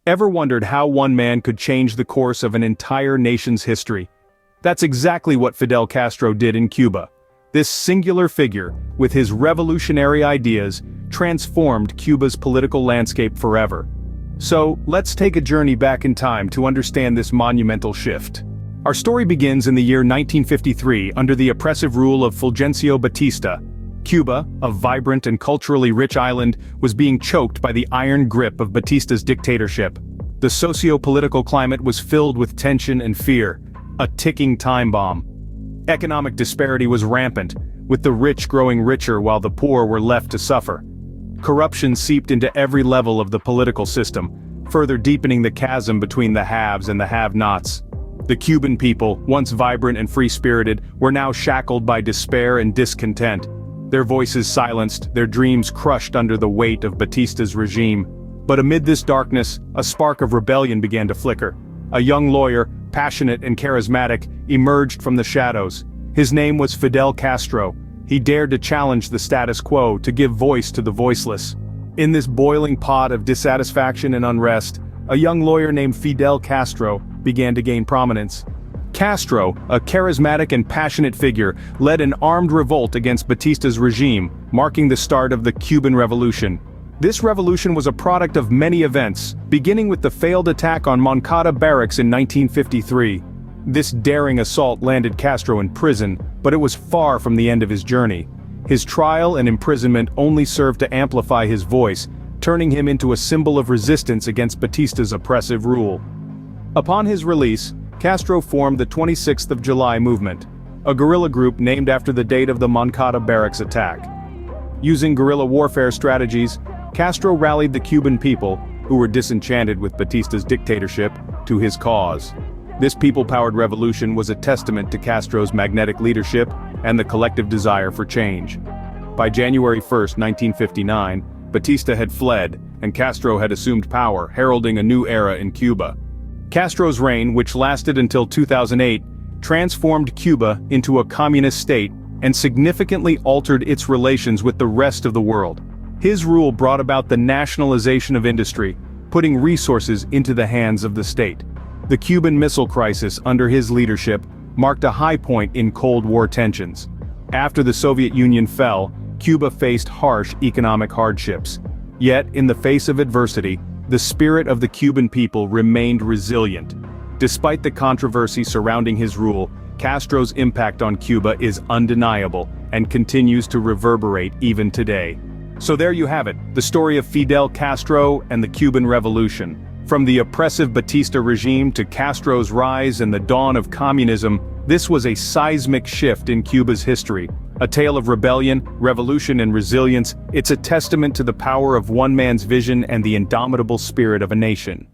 Ever wondered how one man could change the course of an entire nation's history? That's exactly what Fidel Castro did in Cuba. This singular figure, with his revolutionary ideas, transformed Cuba's political landscape forever. So, let's take a journey back in time to understand this monumental shift. Our story begins in the year 1953 under the oppressive rule of Fulgencio Batista. Cuba, a vibrant and culturally rich island, was being choked by the iron grip of Batista's dictatorship. The socio-political climate was filled with tension and fear, a ticking time bomb. Economic disparity was rampant, with the rich growing richer while the poor were left to suffer. Corruption seeped into every level of the political system, further deepening the chasm between the haves and the have-nots. The Cuban people, once vibrant and free-spirited, were now shackled by despair and discontent. Their voices silenced, their dreams crushed under the weight of Batista's regime. But amid this darkness, a spark of rebellion began to flicker. A young lawyer, passionate and charismatic, emerged from the shadows. His name was Fidel Castro. He dared to challenge the status quo, to give voice to the voiceless. In this boiling pot of dissatisfaction and unrest, a young lawyer named Fidel Castro began to gain prominence. Castro, a charismatic and passionate figure, led an armed revolt against Batista's regime, marking the start of the Cuban Revolution. This revolution was a product of many events, beginning with the failed attack on Moncada Barracks in 1953. This daring assault landed Castro in prison, but it was far from the end of his journey. His trial and imprisonment only served to amplify his voice, turning him into a symbol of resistance against Batista's oppressive rule. Upon his release, Castro formed the 26th of July movement, a guerrilla group named after the date of the Moncada Barracks attack. Using guerrilla warfare strategies, Castro rallied the Cuban people, who were disenchanted with Batista's dictatorship, to his cause. This people-powered revolution was a testament to Castro's magnetic leadership and the collective desire for change. By January 1, 1959, Batista had fled, and Castro had assumed power, heralding a new era in Cuba. Castro's reign, which lasted until 2008, transformed Cuba into a communist state and significantly altered its relations with the rest of the world. His rule brought about the nationalization of industry, putting resources into the hands of the state. The Cuban Missile Crisis under his leadership marked a high point in Cold War tensions. After the Soviet Union fell, Cuba faced harsh economic hardships. Yet, in the face of adversity, the spirit of the Cuban people remained resilient. Despite the controversy surrounding his rule, Castro's impact on Cuba is undeniable and continues to reverberate even today. So there you have it, the story of Fidel Castro and the Cuban Revolution. From the oppressive Batista regime to Castro's rise and the dawn of communism, this was a seismic shift in Cuba's history. A tale of rebellion, revolution and resilience, it's a testament to the power of one man's vision and the indomitable spirit of a nation.